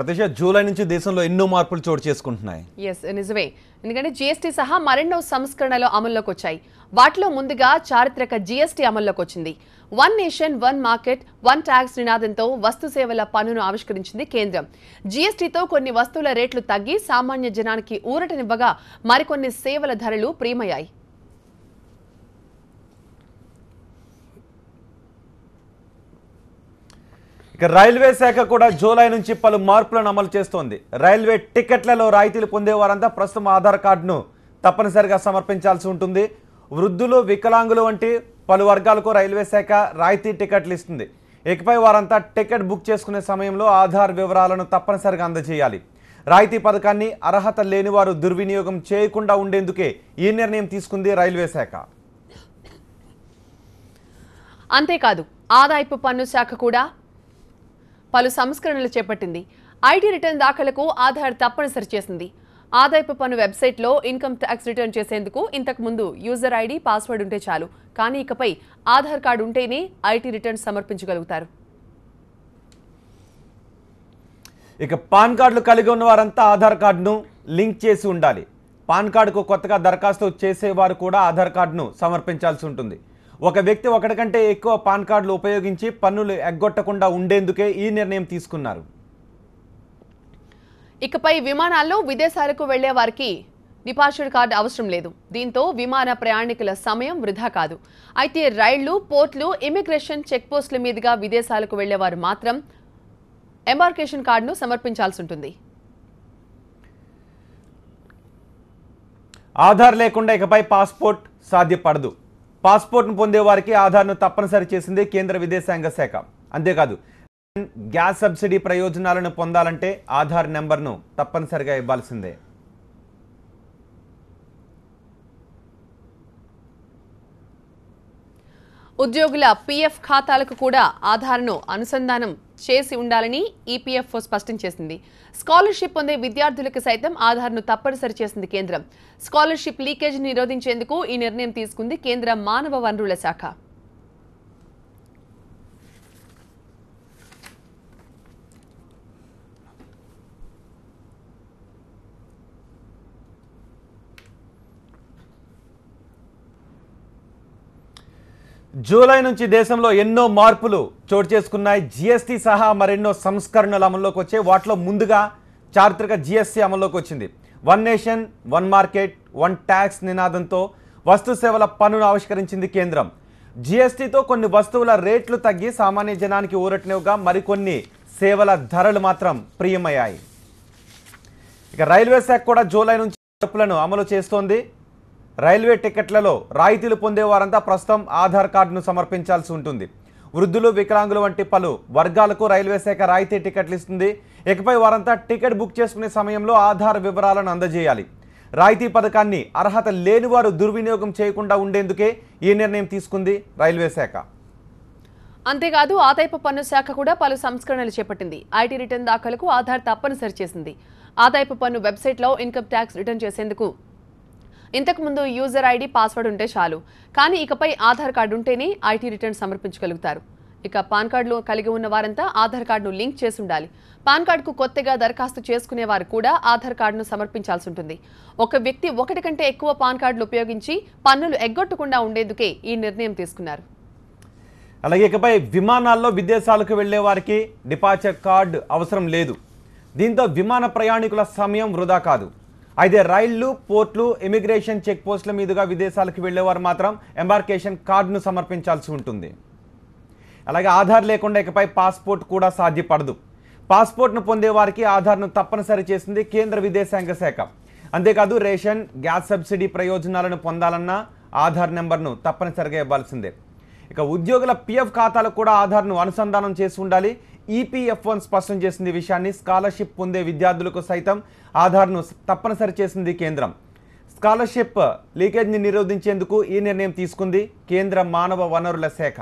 ప్రతిశ July నుంచి దేశంలో ఎన్నో మార్పులు చోటు చేసుకుంటున్నాయి. నిజమే. ఎందుకంటే జీఎస్టీ సహా మరెన్నో సంస్కరణలు అమల్లోకి వచ్చాయి. వాటిలో ముందుగా చారిత్రక జీఎస్టీ అమల్లోకి వచ్చింది. One nation one market one tax నినాదంతో వస్తు సేవల పన్నును ఆవిష్కరించింది కేంద్రం. జీఎస్టీతో కొన్ని వస్తువుల రేట్లు తగ్గి సామాన్య జనానికి ఊరటనివ్వగా మరికొన్ని సేవల ధరలు ప్రీమయ్యాయి. ఇక రైల్వే శాఖ కూడా జూలై నుంచి పలు మార్పులను అమలు చేస్తోంది. రైల్వే టికెట్లలో రాయితీలు పొందేవారంతా ప్రస్తుతం ఆధార్ కార్డును తప్పనిసరిగా సమర్పించాల్సి ఉంటుంది. వృద్ధులు, వికలాంగులు వంటి పలు వర్గాలకు రైల్వే శాఖ రాయితీ టికెట్లు ఇస్తుంది. ఇకపై వారంతా టికెట్ బుక్ చేసుకునే సమయంలో ఆధార్ వివరాలను తప్పనిసరిగా అందజేయాలి. రాయితీ పథకాన్ని అర్హత లేని వారు దుర్వినియోగం చేయకుండా ఉండేందుకే ఈ నిర్ణయం తీసుకుంది రైల్వే శాఖ. అంతేకాదు ఆదాయపు పన్ను శాఖ కూడా పలు సంస్కరణలు చేపట్టింది. ఐటీ రిటర్న్ దాఖలకు ఆధార్ తప్పనిసరి చేసింది. ఆదాయపు పన్ను వెబ్సైట్లో ఇన్కమ్ ట్యాక్స్ రిటర్న్ చేసేందుకు ఇంతకు ముందు యూజర్ ఐడి, పాస్వర్డ్ ఉంటే చాలు. కానీ ఇకపై ఆధార్ కార్డు ఉంటేనే ఐటీ రిటర్న్ సమర్పించగలుగుతారు. ఇక పాన్ కార్డులు కలిగి ఉన్న వారంతా ఆధార్ కార్డును లింక్ చేసి ఉండాలి. పాన్ కార్డుకు కొత్తగా దరఖాస్తు చేసేవారు కూడా ఆధార్ కార్డును సమర్పించాల్సి ఉంటుంది. ఒక వ్యక్తి ఒకటి కంటే ఎక్కువ పాన్ కార్డులు ఉపయోగించి పన్నులు ఎగ్గొట్టకుండా ఉండేందుకే ఈ నిర్ణయం తీసుకున్నారు. ఇకపై విమానాల్లో విదేశాలకు వెళ్లే వారికి డిపార్చర్ కార్డు అవసరం లేదు. దీంతో విమాన ప్రయాణికుల సమయం వృధా కాదు. అయితే రైళ్లు, పోర్టులు, ఇమిగ్రేషన్ చెక్ పోస్టుల మీదుగా విదేశాలకు వెళ్లేవారు మాత్రం ఎంబార్కేషన్ కార్డును సమర్పించాల్సి ఉంటుంది. ఆధార్ లేకుండా ఇకపై పాస్పోర్ట్ సాధ్యపడదు. పాస్పోర్ట్ను పొందే వారికి ఆధార్ను తప్పనిసరి చేసింది కేంద్ర విదేశాంగ శాఖ. అంతేకాదు గ్యాస్ సబ్సిడీ ప్రయోజనాలను పొందాలంటే ఆధార్ నెంబర్ను తప్పనిసరిగా ఇవ్వాల్సిందే. ఉద్యోగుల పీఎఫ్ ఖాతాలకు కూడా ఆధార్ను అనుసంధానం చేసి ఉండాలని ఈపీఎఫ్ఓ స్పష్టం చేసింది. స్కాలర్షిప్ పొందే విద్యార్థులకు సైతం ఆధార్ను తప్పనిసరి చేసింది కేంద్రం. స్కాలర్షిప్ లీకేజ్ నిరోధించేందుకు ఈ నిర్ణయం తీసుకుంది కేంద్ర మానవ వనరుల శాఖ. జూలై నుంచి దేశంలో ఎన్నో మార్పులు చోటు చేసుకున్నాయి. జీఎస్టీ సహా మరెన్నో సంస్కరణలు అమల్లోకి వచ్చాయి. వాటిలో ముందుగా చారిత్రక జీఎస్టీ అమల్లోకి వచ్చింది. One nation one market one tax నినాదంతో వస్తు సేవల పన్నును ఆవిష్కరించింది కేంద్రం. జీఎస్టీతో కొన్ని వస్తువుల రేట్లు తగ్గి సామాన్య జనానికి ఊరటనివ్వగా మరికొన్ని సేవల ధరలు మాత్రం ప్రియమయ్యాయి. ఇక రైల్వే శాఖ కూడా జూలై నుంచి మార్పులను అమలు చేస్తోంది. రైల్వే టికెట్లలో రాయితీలు పొందే వారంతా ప్రస్తుతం ఆధార్ కార్డును సమర్పించాల్సి ఉంటుంది. వృద్ధులు, వికలాంగులు వంటి పలు వర్గాలకు రైల్వే శాఖ రాయితీ టికెట్లు ఇస్తుంది. ఇకపై వారంతా టికెట్ బుక్ చేసుకునే సమయంలో ఆధార్ వివరాలను అందజేయాలి. రాయితీ పథకాన్ని అర్హత లేని వారు దుర్వినియోగం చేయకుండా ఉండేందుకే ఈ నిర్ణయం తీసుకుంది రైల్వే శాఖ. అంతేకాదు ఆదాయపు పన్ను శాఖ కూడా పలు సంస్కరణలు చేపట్టింది. ఐటీ రిటర్న్ దాఖలకు ఆధార్ తప్పనిసరి చేసింది. ఆదాయపు పన్ను వెబ్సైట్లో ఇన్కమ్ ట్యాక్స్ రిటర్న్ చేసేందుకు ఇంతకు ముందు యూజర్ ఐడి, పాస్వర్డ్ ఉంటే చాలు. కానీ ఇకపై ఆధార్ కార్డు ఉంటేనే ఐటీ రిటర్న్ సమర్పించగలుగుతారు. ఇక పాన్ కార్డులు కలిగి ఉన్న వారంతా ఆధార్ కార్డును లింక్ చేసి ఉండాలి. పాన్ కార్డుకు కొత్తగా దరఖాస్తు చేసుకునే వారు కూడా ఆధార్ కార్డును సమర్పించాల్సి ఉంటుంది. ఒక వ్యక్తి ఒకటి కంటే ఎక్కువ పాన్ కార్డులు ఉపయోగించి పన్నులు ఎగ్గొట్టకుండా ఉండేందుకే ఈ నిర్ణయం తీసుకున్నారు. అలాగే ఇకపై విమానాల్లో విదేశాలకు వెళ్లే వారికి డిపార్చర్ కార్డు అవసరం లేదు. దీంతో విమాన ప్రయాణికుల సమయం వృధా కాదు. అయితే రైళ్లు, పోర్టులు, ఇమిగ్రేషన్ చెక్ పోస్టుల మీదుగా విదేశాలకు వెళ్లేవారు మాత్రం ఎంబార్కేషన్ కార్డును సమర్పించాల్సి ఉంటుంది. అలాగే ఆధార్ లేకుండా ఇకపై పాస్పోర్ట్ కూడా సాధ్యపడదు. పాస్పోర్ట్ను పొందే వారికి ఆధార్ను తప్పనిసరి చేసింది కేంద్ర విదేశాంగ శాఖ. అంతేకాదు రేషన్, గ్యాస్ సబ్సిడీ ప్రయోజనాలను పొందాలన్నా ఆధార్ నెంబర్ను తప్పనిసరిగా ఇవ్వాల్సిందే. ఇక ఉద్యోగుల పీఎఫ్ ఖాతాలకు కూడా ఆధార్ను అనుసంధానం చేసి ఉండాలి. ఈపీఎఫ్ఓ స్పష్టం చేసింది ఈ విషయాన్ని. స్కాలర్షిప్ పొందే విద్యార్థులకు సైతం ఆధార్ను తప్పనిసరి చేసింది కేంద్రం. స్కాలర్షిప్ లీకేజ్ని నిరోధించేందుకు ఈ నిర్ణయం తీసుకుంది కేంద్ర మానవ వనరుల శాఖ.